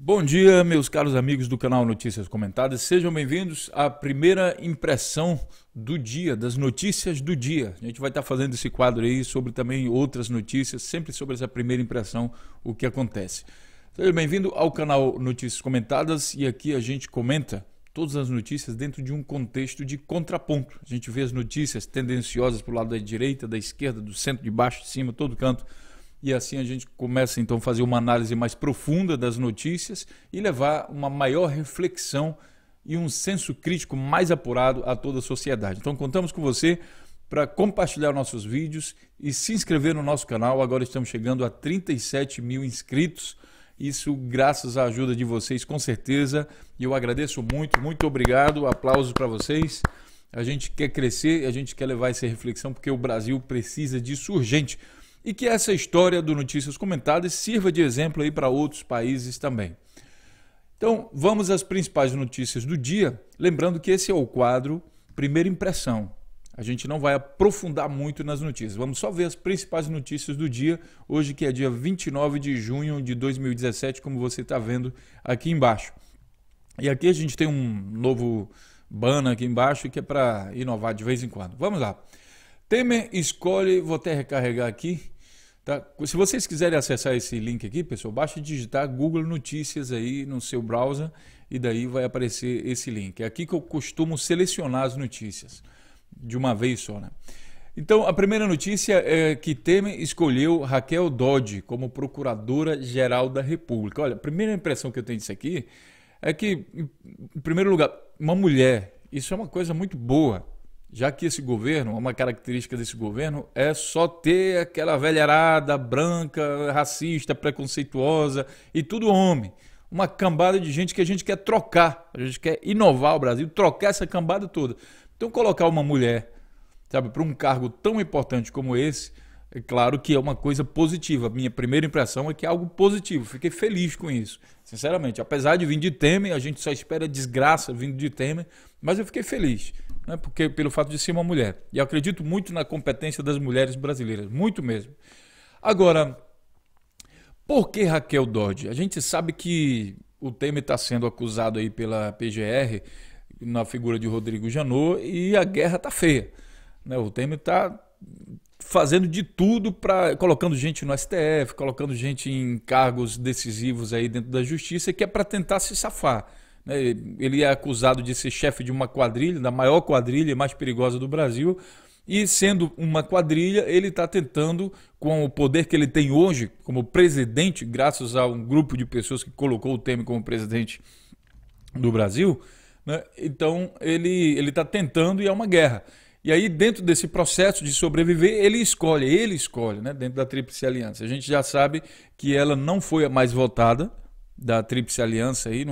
Bom dia, meus caros amigos do canal Notícias Comentadas. Sejam bem-vindos à primeira impressão do dia, das notícias do dia. A gente vai estar fazendo esse quadro aí sobre também outras notícias, sempre sobre essa primeira impressão, o que acontece. Seja bem-vindo ao canal Notícias Comentadas e aqui a gente comenta todas as notícias dentro de um contexto de contraponto. A gente vê as notícias tendenciosas para o lado da direita, da esquerda, do centro, de baixo, de cima, todo canto. E assim a gente começa então a fazer uma análise mais profunda das notícias e levar uma maior reflexão e um senso crítico mais apurado a toda a sociedade. Então contamos com você para compartilhar nossos vídeos e se inscrever no nosso canal. Agora estamos chegando a 37 mil inscritos. Isso graças à ajuda de vocês, com certeza. E eu agradeço muito, muito obrigado. Aplausos para vocês. A gente quer crescer, a gente quer levar essa reflexão porque o Brasil precisa disso urgente. E que essa história do Notícias Comentadas sirva de exemplo aí para outros países também. Então, vamos às principais notícias do dia, lembrando que esse é o quadro Primeira Impressão. A gente não vai aprofundar muito nas notícias, vamos só ver as principais notícias do dia, hoje que é dia 29 de junho de 2017, como você está vendo aqui embaixo. E aqui a gente tem um novo banner aqui embaixo que é para inovar de vez em quando. Vamos lá. Temer escolhe, vou até recarregar aqui, tá? Se vocês quiserem acessar esse link aqui, pessoal, basta digitar Google Notícias aí no seu browser e daí vai aparecer esse link. É aqui que eu costumo selecionar as notícias, de uma vez só, né? Então, a primeira notícia é que Temer escolheu Raquel Dodge como Procuradora-Geral da República. Olha, a primeira impressão que eu tenho disso aqui é que, em primeiro lugar, uma mulher, isso é uma coisa muito boa. Já que esse governo, uma característica desse governo é só ter aquela velharada branca, racista, preconceituosa e tudo homem. Uma cambada de gente que a gente quer trocar, a gente quer inovar o Brasil, trocar essa cambada toda. Então colocar uma mulher, sabe, para um cargo tão importante como esse, é claro que é uma coisa positiva. Minha primeira impressão é que é algo positivo, fiquei feliz com isso, sinceramente. Apesar de vir de Temer, a gente só espera desgraça vindo de Temer, mas eu fiquei feliz. Porque pelo fato de ser uma mulher. E eu acredito muito na competência das mulheres brasileiras, muito mesmo. Agora, por que Raquel Dodge? A gente sabe que o Temer está sendo acusado aí pela PGR, na figura de Rodrigo Janot, e a guerra está feia. O Temer está fazendo de tudo, colocando gente no STF, colocando gente em cargos decisivos aí dentro da justiça, que é para tentar se safar. Ele é acusado de ser chefe de uma quadrilha, da maior quadrilha mais perigosa do Brasil, e sendo uma quadrilha, ele está tentando, com o poder que ele tem hoje como presidente, graças a um grupo de pessoas que colocou o Temer como presidente do Brasil, né? Então ele está tentando e é uma guerra. E aí dentro desse processo de sobreviver, ele escolhe, né, dentro da Tríplice Aliança. A gente já sabe que ela não foi a mais votada da Tríplice Aliança aí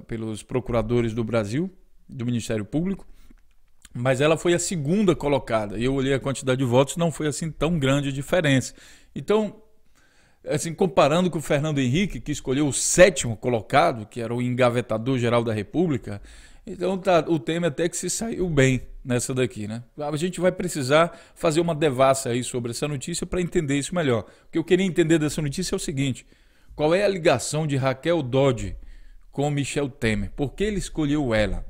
pelos procuradores do Brasil, do Ministério Público, mas ela foi a segunda colocada. E eu olhei a quantidade de votos, não foi assim tão grande a diferença. Então, assim, comparando com o Fernando Henrique, que escolheu o sétimo colocado, que era o engavetador-geral da República, então o Temer até que se saiu bem nessa daqui, né? A gente vai precisar fazer uma devassa aí sobre essa notícia para entender isso melhor. O que eu queria entender dessa notícia é o seguinte: qual é a ligação de Raquel Dodge com Michel Temer? Por que ele escolheu ela?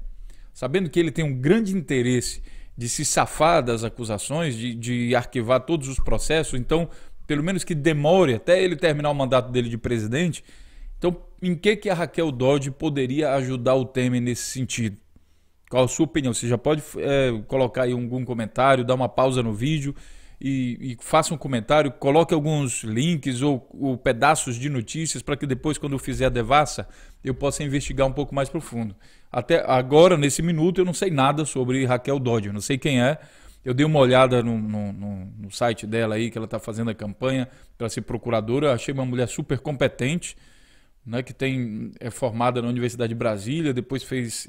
Sabendo que ele tem um grande interesse de se safar das acusações, de arquivar todos os processos, então, pelo menos que demore até ele terminar o mandato dele de presidente. Então, em que a Raquel Dodge poderia ajudar o Temer nesse sentido? Qual a sua opinião? Você já pode colocar aí algum comentário, dar uma pausa no vídeo e faça um comentário, coloque alguns links ou pedaços de notícias para que depois, quando eu fizer a devassa, eu possa investigar um pouco mais profundo. Até agora, nesse minuto, eu não sei nada sobre Raquel Dodge, eu não sei quem é. Eu dei uma olhada no site dela aí, que ela está fazendo a campanha para ser procuradora. Eu achei uma mulher super competente, né, que é formada na Universidade de Brasília, depois fez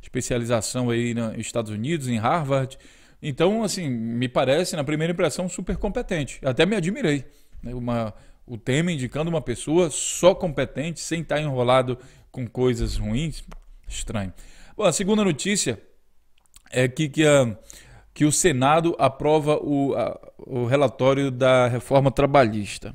especialização aí nos Estados Unidos, em Harvard. Então, assim, me parece, na primeira impressão, super competente. Até me admirei, né? O Temer indicando uma pessoa só competente, sem estar enrolado com coisas ruins. Estranho. Bom, a segunda notícia é que o Senado aprova o relatório da reforma trabalhista.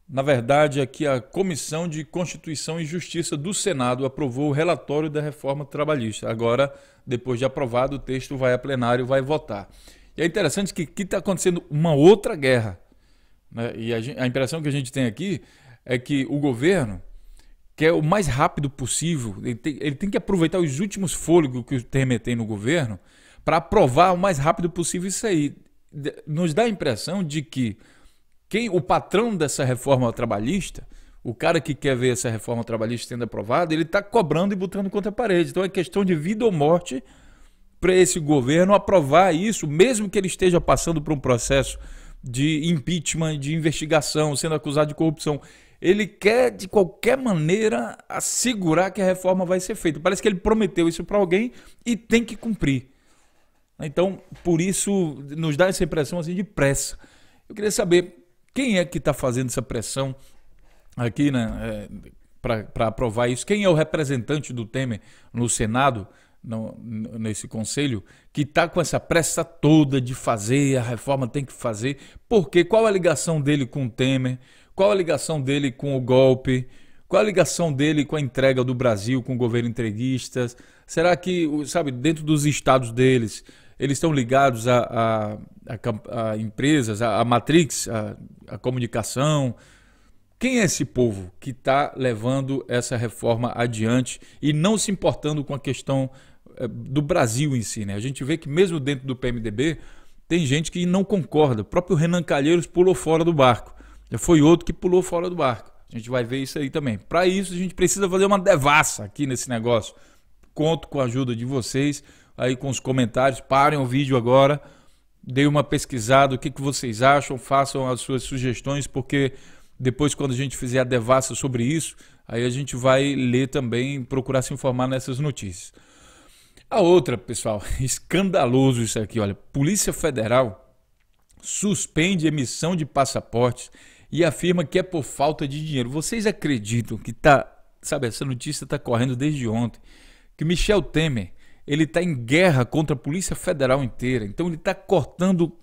Na verdade, aqui a Comissão de Constituição e Justiça do Senado aprovou o relatório da reforma trabalhista. Agora, depois de aprovado, o texto vai a plenário e vai votar. E é interessante que aqui está acontecendo uma outra guerra, né? E a impressão que a gente tem aqui é que o governo quer o mais rápido possível, ele tem que aproveitar os últimos fôlegos que o Temer tem no governo para aprovar o mais rápido possível isso aí. Nos dá a impressão de que o patrão dessa reforma trabalhista, o cara que quer ver essa reforma trabalhista sendo aprovada, ele está cobrando e botando contra a parede. Então é questão de vida ou morte para esse governo aprovar isso, mesmo que ele esteja passando por um processo de impeachment, de investigação, sendo acusado de corrupção. Ele quer, de qualquer maneira, assegurar que a reforma vai ser feita. Parece que ele prometeu isso para alguém e tem que cumprir. Então, por isso, nos dá essa impressão assim, de pressa. Eu queria saber quem é que está fazendo essa pressão aqui, né, para aprovar isso. Quem é o representante do Temer no Senado, nesse conselho, que está com essa pressa toda de fazer, a reforma tem que fazer. Por quê? Qual a ligação dele com o Temer? Qual a ligação dele com o golpe? Qual a ligação dele com a entrega do Brasil, com o governo entreguista? Será que, sabe, dentro dos estados deles, eles estão ligados a empresas, a Matrix, a comunicação? Quem é esse povo que está levando essa reforma adiante e não se importando com a questão do Brasil em si, né? A gente vê que mesmo dentro do PMDB tem gente que não concorda. O próprio Renan Calheiros pulou fora do barco. Já foi outro que pulou fora do barco. A gente vai ver isso aí também. Para isso, a gente precisa fazer uma devassa aqui nesse negócio. Conto com a ajuda de vocês, aí com os comentários. Parem o vídeo agora, deem uma pesquisada, o que vocês acham, façam as suas sugestões, porque depois, quando a gente fizer a devassa sobre isso, aí a gente vai ler também, procurar se informar nessas notícias. A outra, pessoal, escandaloso isso aqui, olha, Polícia Federal suspende emissão de passaportes e afirma que é por falta de dinheiro. Vocês acreditam que sabe, essa notícia está correndo desde ontem, que Michel Temer, ele está em guerra contra a Polícia Federal inteira, então ele está cortando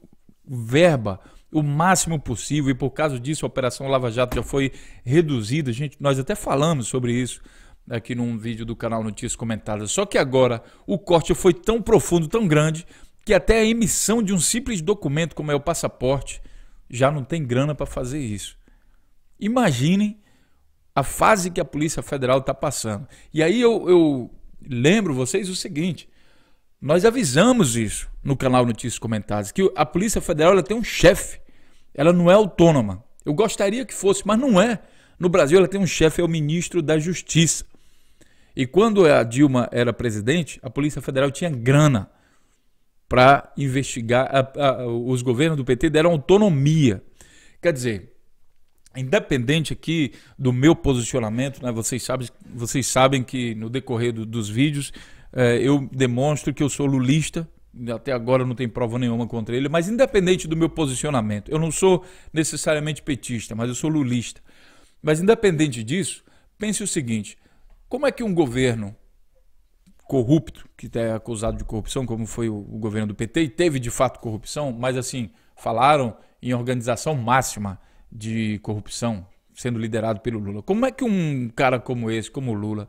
verba o máximo possível e por causa disso a Operação Lava Jato já foi reduzida. Nós até falamos sobre isso aqui num vídeo do canal Notícias Comentadas, só que agora o corte foi tão profundo, tão grande, que até a emissão de um simples documento como é o passaporte já não tem grana para fazer isso. Imaginem a fase que a Polícia Federal está passando. E aí eu lembro vocês o seguinte, nós avisamos isso no canal Notícias Comentadas, que a Polícia Federal ela tem um chefe, ela não é autônoma. Eu gostaria que fosse, mas não é. No Brasil ela tem um chefe, é o ministro da Justiça. E quando a Dilma era presidente, a Polícia Federal tinha grana para investigar, os governos do PT deram autonomia. Quer dizer, independente aqui do meu posicionamento, né, vocês sabem que no decorrer dos vídeos eu demonstro que eu sou lulista, até agora não tem prova nenhuma contra ele, mas independente do meu posicionamento, eu não sou necessariamente petista, mas eu sou lulista. Mas independente disso, pense o seguinte, como é que um governo corrupto, que é acusado de corrupção, como foi o governo do PT, e teve de fato corrupção, mas assim, falaram em organização máxima de corrupção, sendo liderado pelo Lula. Como é que um cara como esse, como o Lula,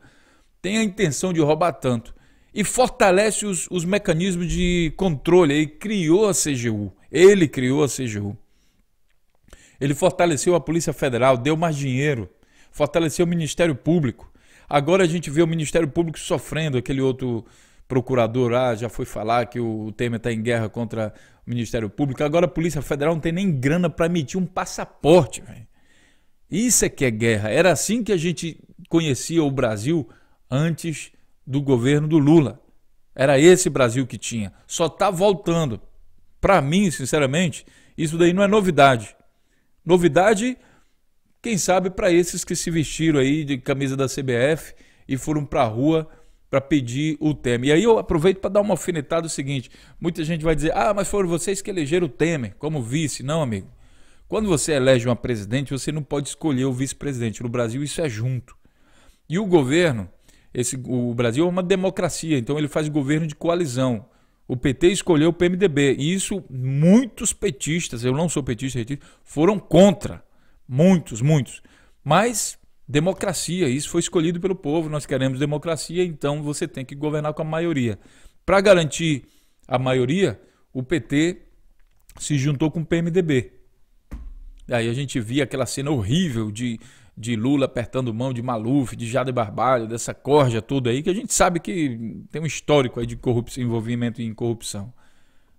tem a intenção de roubar tanto e fortalece os mecanismos de controle? Ele criou a CGU, ele fortaleceu a Polícia Federal, deu mais dinheiro, fortaleceu o Ministério Público. Agora a gente vê o Ministério Público sofrendo, aquele outro procurador lá já foi falar que o Temer está em guerra contra o Ministério Público. Agora a Polícia Federal não tem nem grana para emitir um passaporte, véio. Isso é que é guerra. Era assim que a gente conhecia o Brasil antes do governo do Lula. Era esse Brasil que tinha. Só está voltando. Para mim, sinceramente, isso daí não é novidade. Novidade, quem sabe, para esses que se vestiram aí de camisa da CBF e foram para a rua para pedir o Temer. E aí eu aproveito para dar uma alfinetada, o seguinte, muita gente vai dizer, mas foram vocês que elegeram o Temer como vice. Não, amigo. Quando você elege uma presidente, você não pode escolher o vice-presidente. No Brasil isso é junto. E o governo, o Brasil é uma democracia, então ele faz governo de coalizão. O PT escolheu o PMDB e isso muitos petistas, eu não sou petista, foram contra. Muitos, muitos. Mas democracia, isso foi escolhido pelo povo, nós queremos democracia, então você tem que governar com a maioria. Para garantir a maioria, o PT se juntou com o PMDB. Aí a gente via aquela cena horrível de Lula apertando mão de Maluf, de Jader Barbalho, dessa corja toda aí, que a gente sabe que tem um histórico aí de corrupção, envolvimento em corrupção,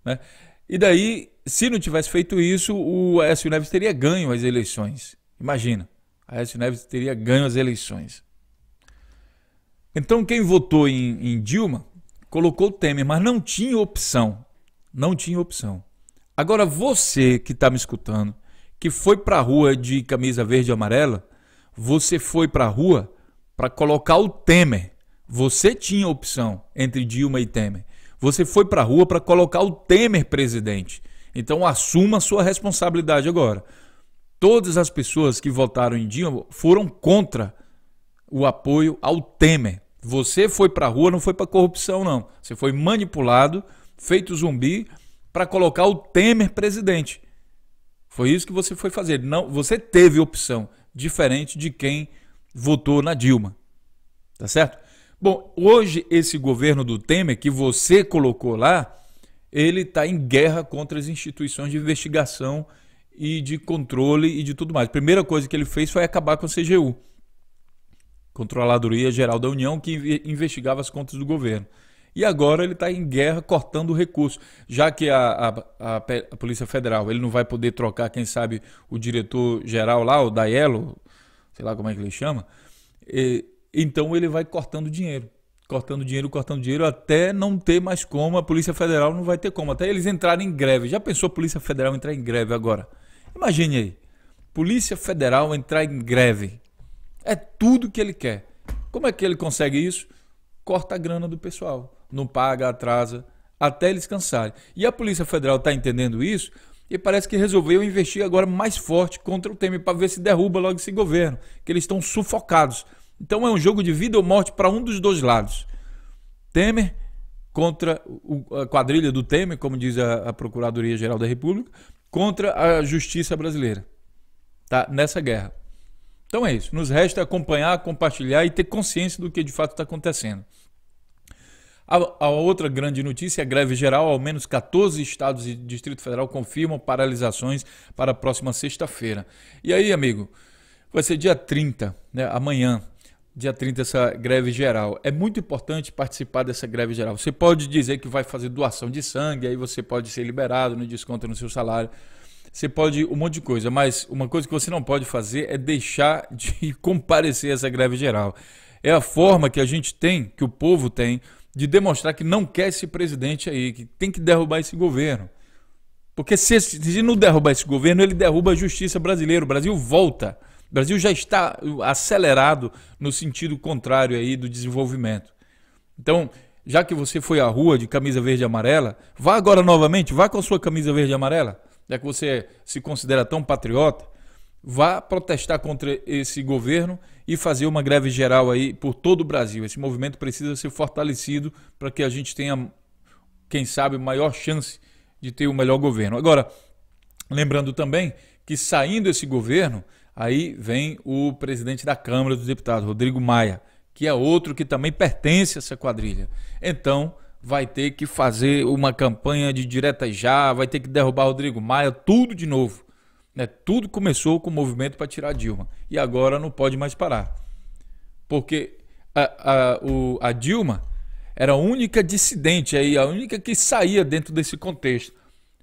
né? E daí, se não tivesse feito isso, o Aécio Neves teria ganho as eleições. Imagina, Aécio Neves teria ganho as eleições. Então quem votou em Dilma colocou o Temer, mas não tinha opção. Não tinha opção. Agora você que está me escutando, que foi para a rua de camisa verde e amarela, você foi para a rua para colocar o Temer. Você tinha opção entre Dilma e Temer. Você foi para a rua para colocar o Temer presidente. Então assuma a sua responsabilidade agora. Todas as pessoas que votaram em Dilma foram contra o apoio ao Temer. Você foi para a rua, não foi para corrupção não. Você foi manipulado, feito zumbi, para colocar o Temer presidente. Foi isso que você foi fazer. Não, você teve opção, diferente de quem votou na Dilma. Tá certo? Bom, hoje esse governo do Temer, que você colocou lá, ele está em guerra contra as instituições de investigação e de controle e de tudo mais. A primeira coisa que ele fez foi acabar com a CGU, Controladoria Geral da União, que investigava as contas do governo. E agora ele está em guerra cortando o recurso, já que a Polícia Federal ele não vai poder trocar, quem sabe, o diretor-geral lá, o Daiello, sei lá como é que ele chama, então ele vai cortando dinheiro, até não ter mais como, a Polícia Federal não vai ter como, até eles entrarem em greve. Já pensou a Polícia Federal entrar em greve agora? Imagine aí, Polícia Federal entrar em greve, é tudo que ele quer. Como é que ele consegue isso? Corta a grana do pessoal, não paga, atrasa, até eles cansarem. E a Polícia Federal está entendendo isso e parece que resolveu investir agora mais forte contra o Temer para ver se derruba logo esse governo, que eles estão sufocados. Então é um jogo de vida ou morte para um dos dois lados. Temer contra a quadrilha do Temer, como diz a Procuradoria-Geral da República, contra a Justiça brasileira. Tá nessa guerra. Então é isso. Nos resta acompanhar, compartilhar e ter consciência do que de fato está acontecendo. A outra grande notícia é a greve geral. Ao menos 14 estados e Distrito Federal confirmam paralisações para a próxima sexta-feira. E aí, amigo, vai ser dia 30, né? Amanhã. Dia 30, essa greve geral. É muito importante participar dessa greve geral. Você pode dizer que vai fazer doação de sangue, aí você pode ser liberado, no desconto no seu salário. Você pode um monte de coisa, mas uma coisa que você não pode fazer é deixar de comparecer a essa greve geral. É a forma que a gente tem, que o povo tem, de demonstrar que não quer esse presidente aí, que tem que derrubar esse governo. Porque se não derrubar esse governo, ele derruba a justiça brasileira. O Brasil volta. O Brasil já está acelerado no sentido contrário aí do desenvolvimento. Então, já que você foi à rua de camisa verde e amarela, vá agora novamente, vá com a sua camisa verde e amarela, já que você se considera tão patriota, vá protestar contra esse governo e fazer uma greve geral aí por todo o Brasil. Esse movimento precisa ser fortalecido para que a gente tenha, quem sabe, maior chance de ter o melhor governo. Agora, lembrando também que saindo esse governo, aí vem o presidente da Câmara dos Deputados, Rodrigo Maia, que é outro que também pertence a essa quadrilha. Então, vai ter que fazer uma campanha de direta já, vai ter que derrubar Rodrigo Maia, tudo de novo. Né? Tudo começou com o movimento para tirar Dilma. E agora não pode mais parar. Porque a Dilma era a única dissidente, aí, a única que saía dentro desse contexto.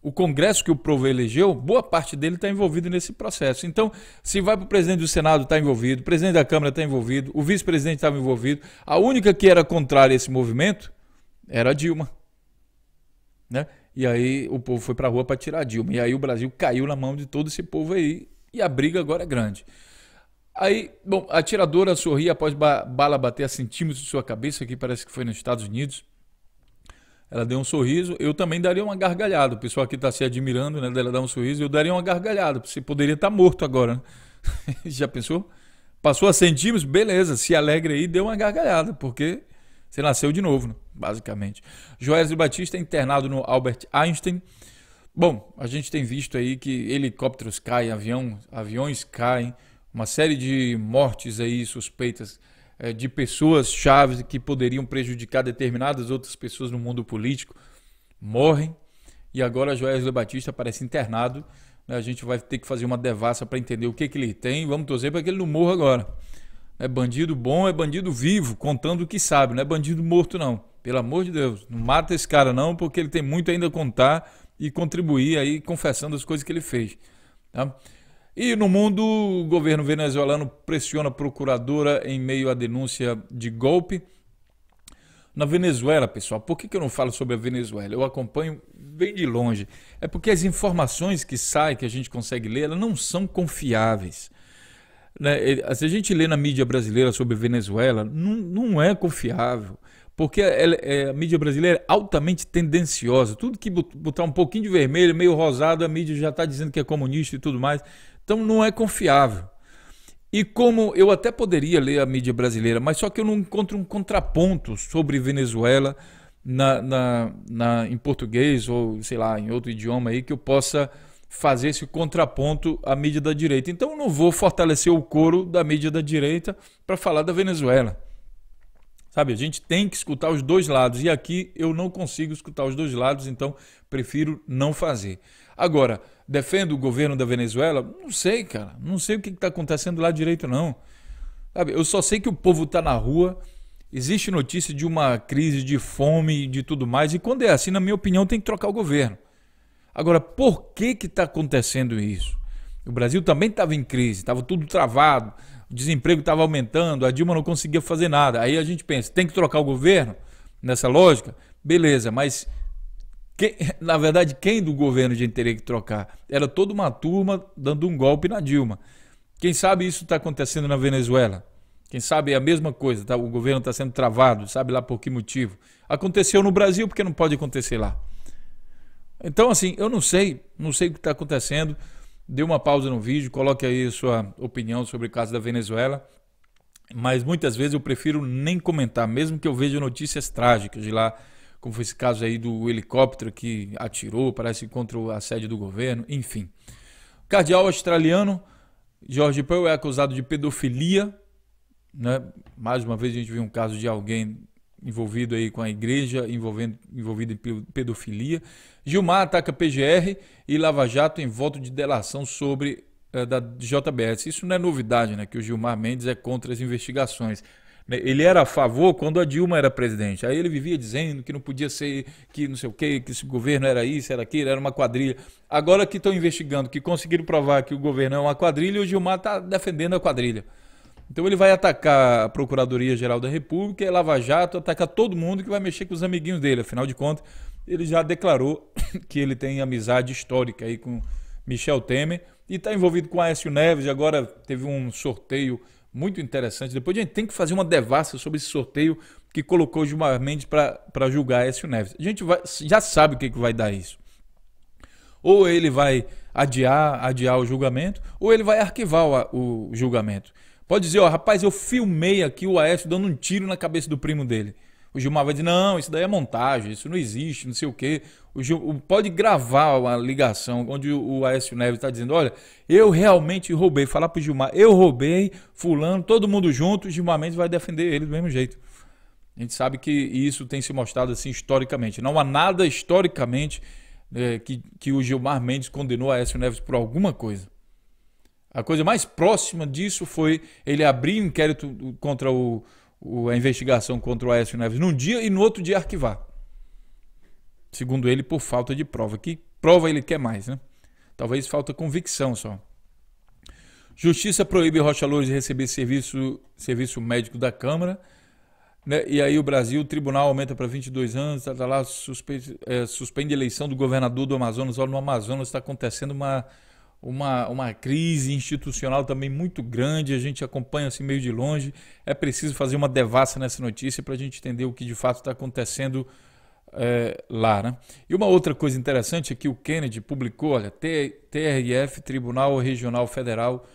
O Congresso que o povo elegeu, boa parte dele está envolvido nesse processo. Então, se vai para o presidente do Senado, está envolvido, o presidente da Câmara está envolvido, o vice-presidente estava envolvido. A única que era contrária a esse movimento era a Dilma. Né? E aí o povo foi para a rua para tirar a Dilma. E aí o Brasil caiu na mão de todo esse povo aí. E a briga agora é grande. Aí, bom, a atiradora sorri após bala bater a centímetros de sua cabeça, que parece que foi nos Estados Unidos. Ela deu um sorriso, eu também daria uma gargalhada. O pessoal aqui está se admirando, né, dela dar um sorriso, eu daria uma gargalhada. Você poderia estar morto agora, né? Já pensou? Passou a centímetros, beleza, se alegre aí, deu uma gargalhada, porque você nasceu de novo, né? Basicamente. Joesley Batista é internado no Albert Einstein Bom, a gente tem visto aí que helicópteros caem, aviões caem, uma série de mortes aí suspeitas de pessoas chaves que poderiam prejudicar determinadas outras pessoas no mundo político morrem. E agora Joesley Batista parece internado, né? A gente vai ter que fazer uma devassa para entender o que ele tem. Vamos torcer para que ele não morra agora. É bandido bom, é bandido vivo, contando o que sabe, não é bandido morto não. Pelo amor de Deus, não mata esse cara não, porque ele tem muito ainda a contar e contribuir aí confessando as coisas que ele fez. Tá? E no mundo, o governo venezuelano pressiona a procuradora em meio à denúncia de golpe. Na Venezuela, pessoal, por que eu não falo sobre a Venezuela? Eu acompanho bem de longe. É porque as informações que saem, que a gente consegue ler, elas não são confiáveis. Né? Se a gente lê na mídia brasileira sobre a Venezuela, não é confiável. Porque a mídia brasileira é altamente tendenciosa. Tudo que botar um pouquinho de vermelho, meio rosado, a mídia já está dizendo que é comunista e tudo mais. Então não é confiável. E como eu até poderia ler a mídia brasileira, mas só que eu não encontro um contraponto sobre Venezuela em português ou, sei lá, em outro idioma aí que eu possa fazer esse contraponto à mídia da direita. Então eu não vou fortalecer o coro da mídia da direita para falar da Venezuela. Sabe, a gente tem que escutar os dois lados e aqui eu não consigo escutar os dois lados, então prefiro não fazer. Agora, defendo o governo da Venezuela? Não sei, cara, não sei o que está acontecendo lá direito não. Sabe, eu só sei que o povo está na rua, existe notícia de uma crise de fome e de tudo mais, e quando é assim, na minha opinião, tem que trocar o governo. Agora, por que está acontecendo isso? O Brasil também estava em crise, estava tudo travado, o desemprego estava aumentando, a Dilma não conseguia fazer nada. Aí a gente pensa, tem que trocar o governo? Nessa lógica? Beleza, mas na verdade quem do governo a gente teria que trocar? Era toda uma turma dando um golpe na Dilma. Quem sabe isso está acontecendo na Venezuela? Quem sabe é a mesma coisa, tá? O governo está sendo travado, sabe lá por que motivo? Aconteceu no Brasil, porque não pode acontecer lá? Então assim, eu não sei o que está acontecendo. Dê uma pausa no vídeo, coloque aí a sua opinião sobre o caso da Venezuela, mas muitas vezes eu prefiro nem comentar, mesmo que eu veja notícias trágicas de lá, como foi esse caso aí do helicóptero que atirou, parece contra a sede do governo, enfim. O cardeal australiano George Pell é acusado de pedofilia, né? Mais uma vez a gente viu um caso de alguém envolvido aí com a igreja, envolvido em pedofilia. Gilmar ataca PGR e Lava Jato em voto de delação sobre da JBS. Isso não é novidade, né? Que o Gilmar Mendes é contra as investigações. Ele era a favor quando a Dilma era presidente. Aí ele vivia dizendo que não podia ser, que não sei o quê, que esse governo era isso, era aquilo, era uma quadrilha. Agora que estão investigando, que conseguiram provar que o governo é uma quadrilha, o Gilmar está defendendo a quadrilha. Então ele vai atacar a Procuradoria-Geral da República, a Lava Jato, atacar todo mundo que vai mexer com os amiguinhos dele. Afinal de contas, ele já declarou que ele tem amizade histórica aí com Michel Temer e está envolvido com Aécio Neves. E agora teve um sorteio muito interessante. Depois a gente tem que fazer uma devassa sobre esse sorteio que colocou Gilmar Mendes para julgar Aécio Neves. A gente já sabe o que vai dar isso. Ou ele vai adiar o julgamento, ou ele vai arquivar o julgamento. Pode dizer, ó, rapaz, eu filmei aqui o Aécio dando um tiro na cabeça do primo dele. O Gilmar vai dizer, não, isso daí é montagem, isso não existe, não sei o quê. Pode gravar uma ligação onde o Aécio Neves está dizendo, olha, eu realmente roubei. Falar para o Gilmar, eu roubei, fulano, todo mundo junto, o Gilmar Mendes vai defender ele do mesmo jeito. A gente sabe que isso tem se mostrado assim historicamente. Não há nada historicamente que o Gilmar Mendes condenou a Aécio Neves por alguma coisa. A coisa mais próxima disso foi ele abrir um inquérito contra a investigação contra o Aécio Neves num dia e no outro dia arquivar. Segundo ele, por falta de prova. Que prova ele quer mais, né? Talvez falta convicção só. Justiça proíbe Rocha Loures de receber serviço médico da Câmara. Né? E aí o tribunal aumenta para 22 anos, tá lá, suspende a eleição do governador do Amazonas. Olha, no Amazonas está acontecendo uma crise institucional também muito grande, a gente acompanha assim meio de longe. É preciso fazer uma devassa nessa notícia para a gente entender o que de fato está acontecendo lá, né? E uma outra coisa interessante é que o Kennedy publicou, olha, TRF, Tribunal Regional Federal,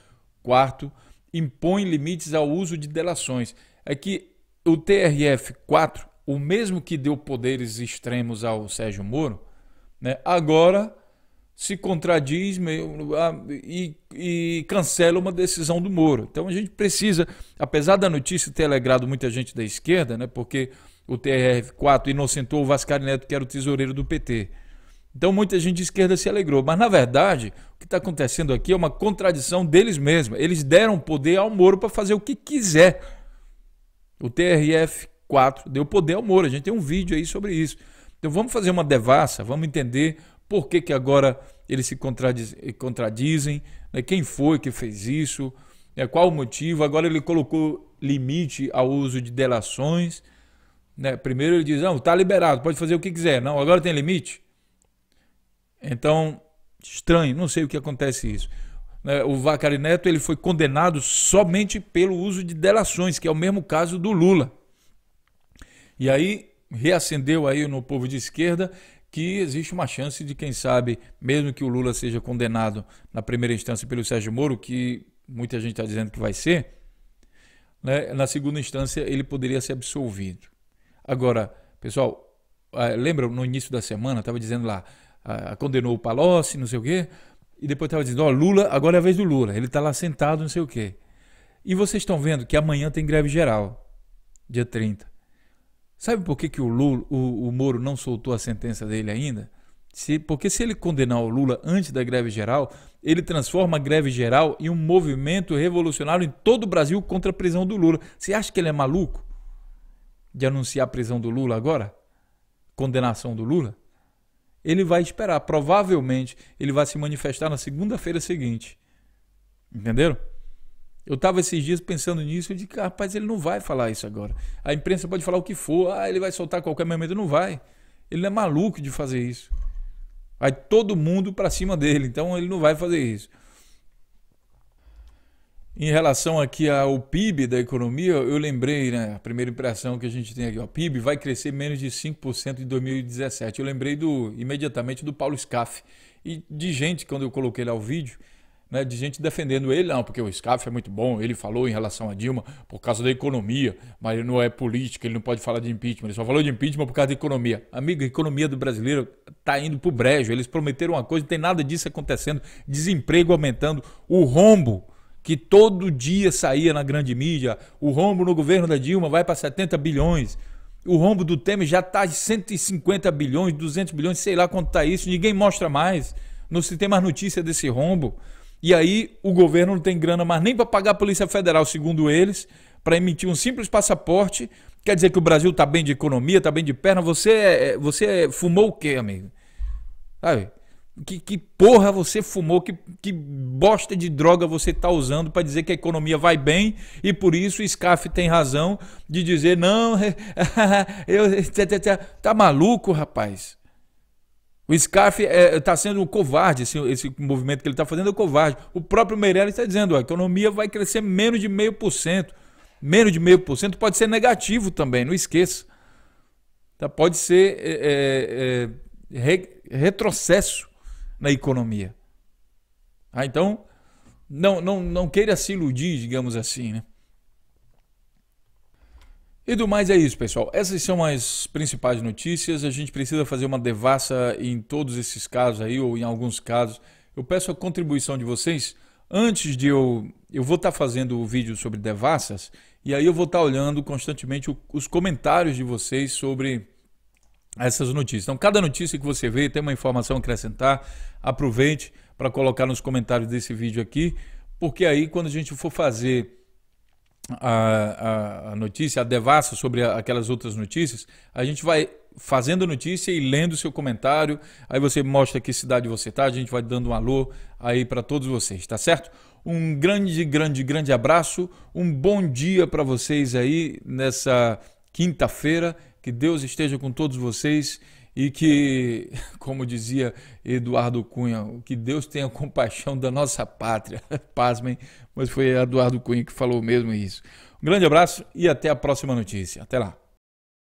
4º, impõe limites ao uso de delações. É que o TRF4, o mesmo que deu poderes extremos ao Sérgio Moro, né, agora se contradiz e cancela uma decisão do Moro. Então a gente precisa, apesar da notícia ter alegrado muita gente da esquerda, né, porque o TRF4 inocentou o Vascari Neto, que era o tesoureiro do PT. Então muita gente de esquerda se alegrou. Mas na verdade, o que está acontecendo aqui é uma contradição deles mesmos. Eles deram poder ao Moro para fazer o que quiser. O TRF4 deu poder ao Moro. A gente tem um vídeo aí sobre isso. Então vamos fazer uma devassa, vamos entender por que agora eles se contradizem, né? Quem foi que fez isso, né? Qual o motivo. Agora ele colocou limite ao uso de delações, né? Primeiro ele diz, não, está liberado, pode fazer o que quiser. Não, agora tem limite. Então, estranho, não sei o que acontece isso. O Vascari Neto ele foi condenado somente pelo uso de delações, que é o mesmo caso do Lula. E aí reacendeu aí no povo de esquerda que existe uma chance de, quem sabe, mesmo que o Lula seja condenado na primeira instância pelo Sérgio Moro, que muita gente está dizendo que vai ser, né, na segunda instância ele poderia ser absolvido. Agora, pessoal, lembra no início da semana, estava dizendo lá, condenou o Palocci, não sei o quê, e depois estava dizendo, ó, Lula, agora é a vez do Lula, ele está lá sentado, não sei o quê. E vocês estão vendo que amanhã tem greve geral, dia 30. Sabe por que o Moro não soltou a sentença dele ainda? Porque se ele condenar o Lula antes da greve geral, ele transforma a greve geral em um movimento revolucionário em todo o Brasil contra a prisão do Lula. Você acha que ele é maluco de anunciar a prisão do Lula agora? Condenação do Lula? Ele vai esperar. Provavelmente ele vai se manifestar na segunda-feira seguinte. Entenderam? Eu estava esses dias pensando nisso e disse, rapaz, ele não vai falar isso agora. A imprensa pode falar o que for, ele vai soltar a qualquer momento, não vai. Ele não é maluco de fazer isso. Vai todo mundo para cima dele, então ele não vai fazer isso. Em relação aqui ao PIB da economia, eu lembrei, né, a primeira impressão que a gente tem aqui, o PIB vai crescer menos de 5% em 2017. Eu lembrei imediatamente do Paulo Scaff e de gente, quando eu coloquei lá o vídeo, né, de gente defendendo ele, não, porque o Scaff é muito bom, ele falou em relação a Dilma por causa da economia, mas ele não é política, ele não pode falar de impeachment, ele só falou de impeachment por causa da economia. Amigo, a economia do brasileiro está indo para o brejo, eles prometeram uma coisa, não tem nada disso acontecendo, desemprego aumentando, o rombo que todo dia saía na grande mídia, o rombo no governo da Dilma vai para 70 bilhões, o rombo do Temer já está em 150 bilhões, 200 bilhões, sei lá quanto está isso, ninguém mostra mais, não se tem mais notícia desse rombo. E aí o governo não tem grana mais nem para pagar a Polícia Federal, segundo eles, para emitir um simples passaporte. Quer dizer que o Brasil está bem de economia, está bem de perna. Você fumou o quê, amigo? Sabe? Que porra você fumou? Que bosta de droga você está usando para dizer que a economia vai bem e por isso o Scaff tem razão de dizer não, tá maluco, rapaz? O Scaff está sendo um covarde, esse movimento que ele está fazendo é covarde. O próprio Meirelles está dizendo, a economia vai crescer menos de 0,5%. Menos de 0,5% pode ser negativo também, não esqueça. Tá? Pode ser retrocesso na economia. Então, não queira se iludir, digamos assim, né? E do mais é isso, pessoal. Essas são as principais notícias. A gente precisa fazer uma devassa em todos esses casos aí, ou em alguns casos. Eu peço a contribuição de vocês. Antes de eu vou estar fazendo o vídeo sobre devassas, e aí eu vou estar olhando constantemente os comentários de vocês sobre essas notícias. Então, cada notícia que você vê tem uma informação a acrescentar. Aproveite para colocar nos comentários desse vídeo aqui, porque aí quando a gente for fazer a notícia, a devassa sobre aquelas outras notícias, a gente vai fazendo a notícia e lendo o seu comentário, aí você mostra que cidade você está, a gente vai dando um alô aí para todos vocês, tá certo? Um grande abraço, um bom dia para vocês aí nessa quinta-feira, que Deus esteja com todos vocês e que, como dizia Eduardo Cunha, que Deus tenha compaixão da nossa pátria. Pasmem, mas foi Eduardo Cunha que falou mesmo isso. Um grande abraço e até a próxima notícia. Até lá.